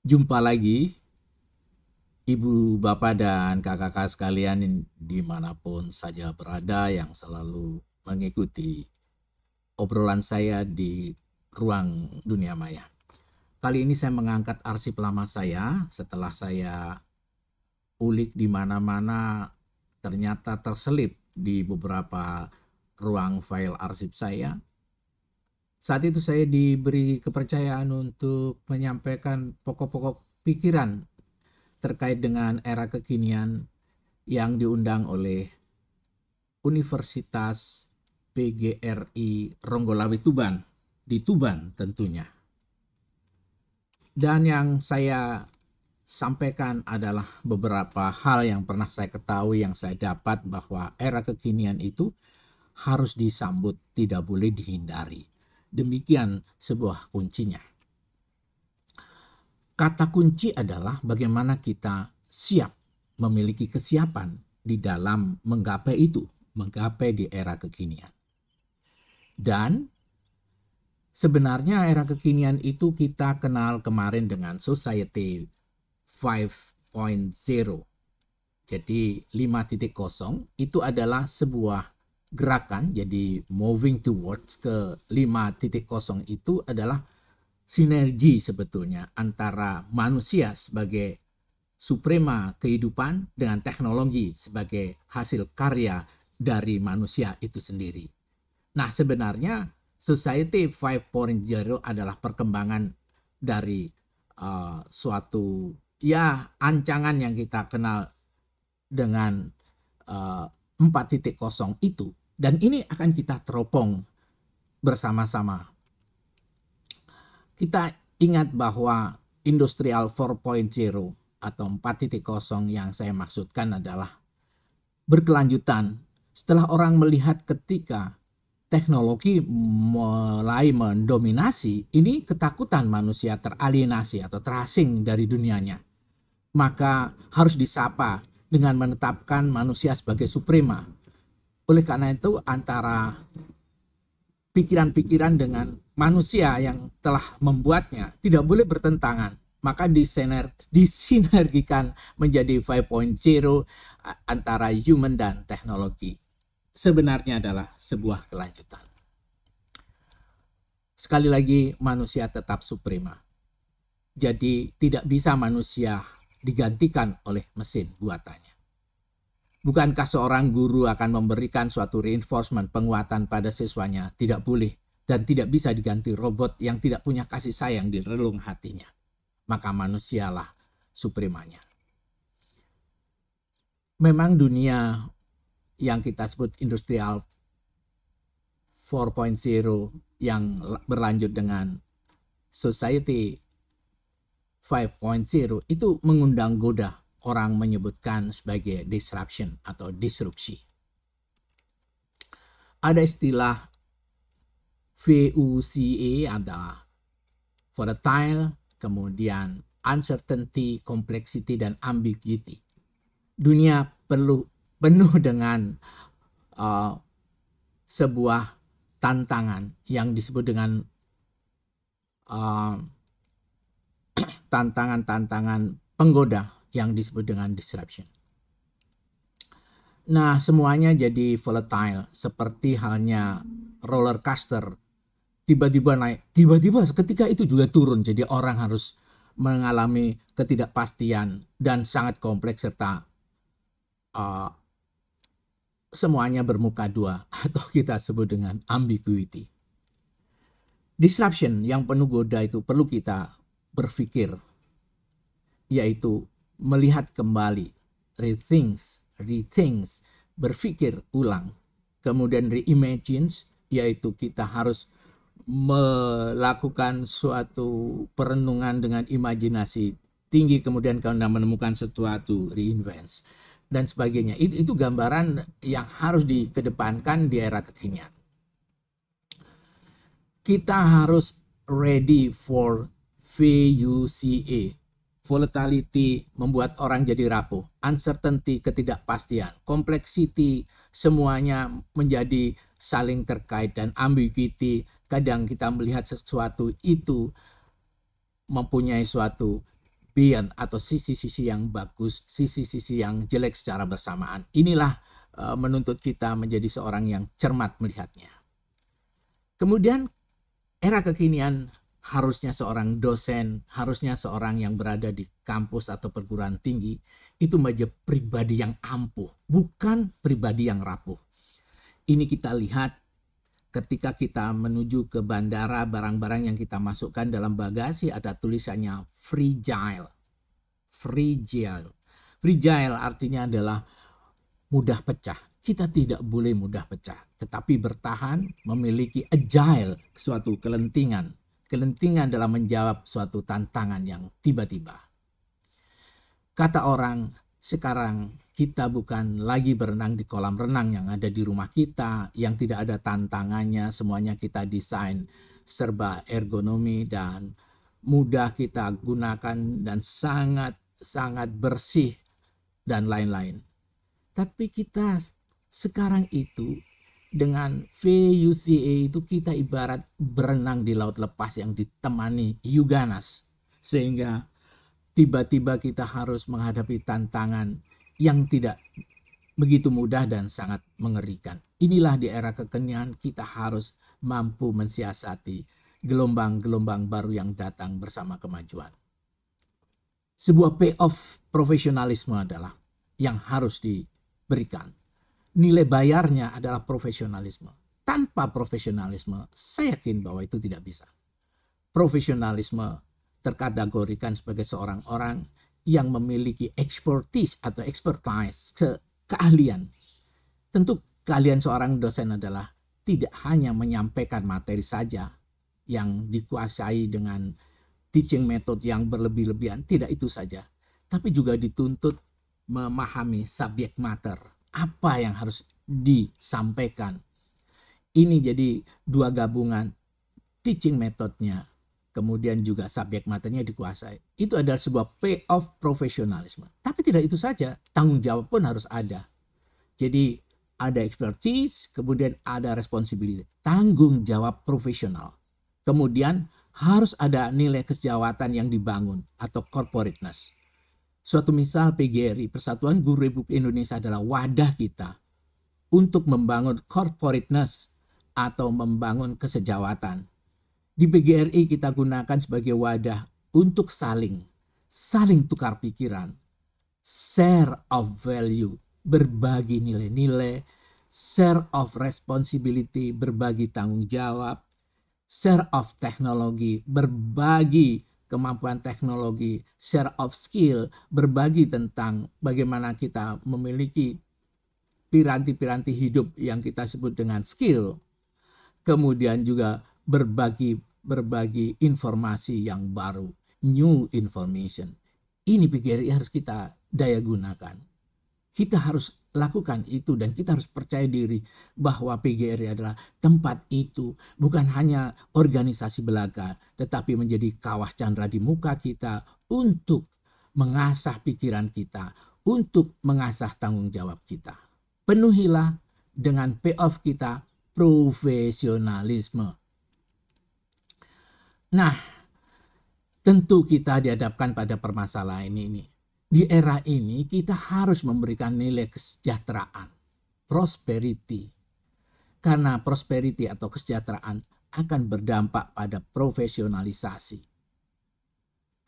Jumpa lagi, Ibu, Bapak, dan kakak-kakak sekalian dimanapun saja berada yang selalu mengikuti obrolan saya di ruang dunia maya. Kali ini saya mengangkat arsip lama saya setelah saya ulik di mana-mana ternyata terselip di beberapa ruang file arsip saya. Saat itu saya diberi kepercayaan untuk menyampaikan pokok-pokok pikiran terkait dengan era kekinian yang diundang oleh Universitas PGRI Ronggolawe Tuban, di Tuban tentunya. Dan yang saya sampaikan adalah beberapa hal yang pernah saya ketahui, yang saya dapat, bahwa era kekinian itu harus disambut, tidak boleh dihindari. Demikian sebuah kuncinya. Kata kunci adalah bagaimana kita siap, memiliki kesiapan di dalam menggapai itu, menggapai di era kekinian. Dan sebenarnya era kekinian itu kita kenal kemarin dengan Society 5.0. Jadi 5.0 itu adalah sebuah gerakan, jadi moving towards ke 5.0 itu adalah sinergi sebetulnya antara manusia sebagai suprema kehidupan dengan teknologi sebagai hasil karya dari manusia itu sendiri. Nah, sebenarnya Society 5.0 adalah perkembangan dari suatu ancangan yang kita kenal dengan 4.0 itu, dan ini akan kita teropong bersama-sama. Kita ingat bahwa Industrial 4.0 atau 4.0 yang saya maksudkan adalah berkelanjutan setelah orang melihat ketika teknologi mulai mendominasi, ini ketakutan manusia teralienasi atau terasing dari dunianya. Maka harus disapa dengan menetapkan manusia sebagai suprema. Oleh karena itu, antara pikiran-pikiran dengan manusia yang telah membuatnya tidak boleh bertentangan. Maka disinergikan menjadi 5.0 antara human dan teknologi. Sebenarnya adalah sebuah kelanjutan. Sekali lagi, manusia tetap suprema. Jadi tidak bisa manusia digantikan oleh mesin buatannya. Bukankah seorang guru akan memberikan suatu reinforcement, penguatan pada siswanya? Tidak boleh dan tidak bisa diganti robot yang tidak punya kasih sayang di relung hatinya. Maka manusialah supremanya. Memang dunia yang kita sebut Industrial 4.0 yang berlanjut dengan Society 5.0 itu mengundang goda. Orang menyebutkan sebagai disruption atau disrupsi. Ada istilah VUCA, ada volatile, kemudian uncertainty, complexity, dan ambiguity. Dunia penuh dengan sebuah tantangan yang disebut dengan tantangan-tantangan penggoda yang disebut dengan disruption. Nah, semuanya jadi volatile, seperti halnya roller coaster. Tiba-tiba naik, tiba-tiba seketika itu juga turun. Jadi orang harus mengalami ketidakpastian dan sangat kompleks, serta semuanya bermuka dua atau kita sebut dengan ambiguity. Disruption yang penuh goda itu perlu kita berpikir, yaitu melihat kembali, rethink, berpikir ulang, kemudian reimagine, yaitu kita harus melakukan suatu perenungan dengan imajinasi tinggi, kemudian karena menemukan sesuatu, reinvent, dan sebagainya. Itu gambaran yang harus dikedepankan di era kekinian. Kita harus ready for VUCA. Volatility membuat orang jadi rapuh, uncertainty, ketidakpastian, complexity, semuanya menjadi saling terkait, dan ambiguity, kadang kita melihat sesuatu itu mempunyai suatu beyond atau sisi-sisi yang bagus, sisi-sisi yang jelek secara bersamaan. Inilah menuntut kita menjadi seorang yang cermat melihatnya. Kemudian era kekinian harusnya seorang dosen, harusnya seorang yang berada di kampus atau perguruan tinggi itu menjadi pribadi yang ampuh, bukan pribadi yang rapuh. Ini kita lihat ketika kita menuju ke bandara, barang-barang yang kita masukkan dalam bagasi ada tulisannya fragile. Fragile. Fragile artinya adalah mudah pecah. Kita tidak boleh mudah pecah, tetapi bertahan, memiliki agile, suatu kelentingan dalam menjawab suatu tantangan yang tiba-tiba. Kata orang, sekarang kita bukan lagi berenang di kolam renang yang ada di rumah kita, yang tidak ada tantangannya, semuanya kita desain serba ergonomi dan mudah kita gunakan dan sangat bersih dan lain-lain. Tapi kita sekarang itu dengan VUCA itu kita ibarat berenang di laut lepas yang ditemani hiu ganas. Sehingga tiba-tiba kita harus menghadapi tantangan yang tidak begitu mudah dan sangat mengerikan. Inilah di era kekinian kita harus mampu mensiasati gelombang-gelombang baru yang datang bersama kemajuan. Sebuah payoff profesionalisme adalah yang harus diberikan. Nilai bayarnya adalah profesionalisme. Tanpa profesionalisme, saya yakin bahwa itu tidak bisa. Profesionalisme terkategorikan sebagai seorang orang yang memiliki expertise atau expertise, keahlian. Tentu keahlian seorang dosen adalah tidak hanya menyampaikan materi saja yang dikuasai dengan teaching method yang berlebih-lebihan, tidak itu saja. Tapi juga dituntut memahami subject matter, apa yang harus disampaikan. Ini jadi dua gabungan, teaching methodnya, kemudian juga subject materinya dikuasai. Itu adalah sebuah payoff profesionalisme. Tapi tidak itu saja, tanggung jawab pun harus ada. Jadi ada expertise, kemudian ada responsibility, tanggung jawab profesional. Kemudian harus ada nilai kesejawatan yang dibangun atau corporateness. Suatu misal PGRI, Persatuan Guru Republik Indonesia adalah wadah kita untuk membangun corporateness atau membangun kesejawatan. Di PGRI kita gunakan sebagai wadah untuk saling tukar pikiran, share of value, berbagi nilai-nilai, share of responsibility, berbagi tanggung jawab, share of teknologi, berbagi kemampuan teknologi, share of skill, berbagi tentang bagaimana kita memiliki piranti-piranti hidup yang kita sebut dengan skill. Kemudian juga berbagi informasi yang baru, new information. Ini PGRI harus kita daya gunakan. Kita harus lakukan itu dan kita harus percaya diri bahwa PGRI adalah tempat itu bukan hanya organisasi belaka, tetapi menjadi kawah candra di muka kita untuk mengasah pikiran kita, untuk mengasah tanggung jawab kita. Penuhilah dengan payoff kita profesionalisme. Nah, tentu kita dihadapkan pada permasalahan ini. Di era ini kita harus memberikan nilai kesejahteraan, prosperity. Karena prosperity atau kesejahteraan akan berdampak pada profesionalisasi.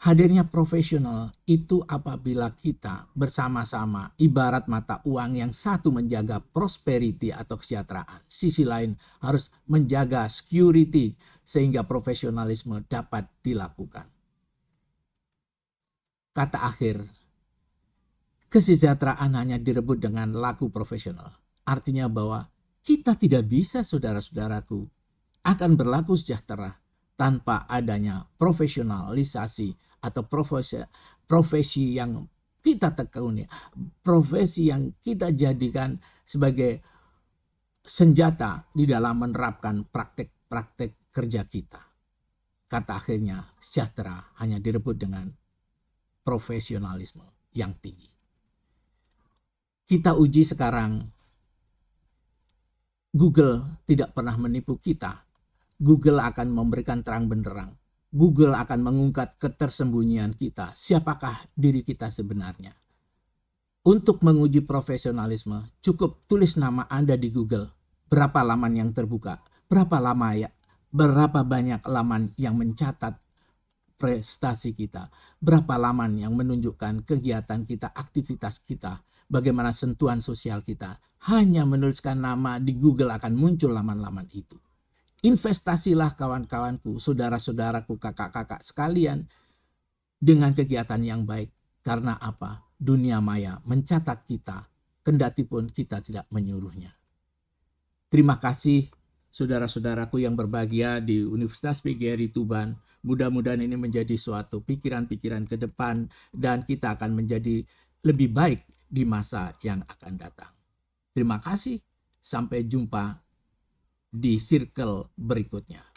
Hadirnya profesional itu apabila kita bersama-sama ibarat mata uang yang satu menjaga prosperity atau kesejahteraan. Sisi lain harus menjaga security sehingga profesionalisme dapat dilakukan. Kata akhir, kesejahteraan hanya direbut dengan laku profesional. Artinya bahwa kita tidak bisa, saudara-saudaraku, akan berlaku sejahtera tanpa adanya profesionalisasi atau profesi yang kita tekuni, profesi yang kita jadikan sebagai senjata di dalam menerapkan praktek-praktek kerja kita. Kata akhirnya, sejahtera hanya direbut dengan profesionalisme yang tinggi. Kita uji sekarang, Google tidak pernah menipu kita. Google akan memberikan terang benderang Google akan mengungkap ketersembunyian kita, siapakah diri kita sebenarnya. Untuk menguji profesionalisme, cukup tulis nama Anda di Google. Berapa laman yang terbuka? Berapa banyak laman yang mencatat prestasi kita? Berapa laman yang menunjukkan kegiatan kita, aktivitas kita, bagaimana sentuhan sosial kita? Hanya menuliskan nama di Google akan muncul laman-laman itu. Investasilah kawan-kawanku, saudara-saudaraku, kakak-kakak sekalian dengan kegiatan yang baik. Karena apa? Dunia maya mencatat kita, kendati pun kita tidak menyuruhnya. Terima kasih saudara-saudaraku yang berbahagia di Universitas PGRI Tuban. Mudah-mudahan ini menjadi suatu pikiran-pikiran ke depan dan kita akan menjadi lebih baik di masa yang akan datang. Terima kasih, sampai jumpa di circle berikutnya.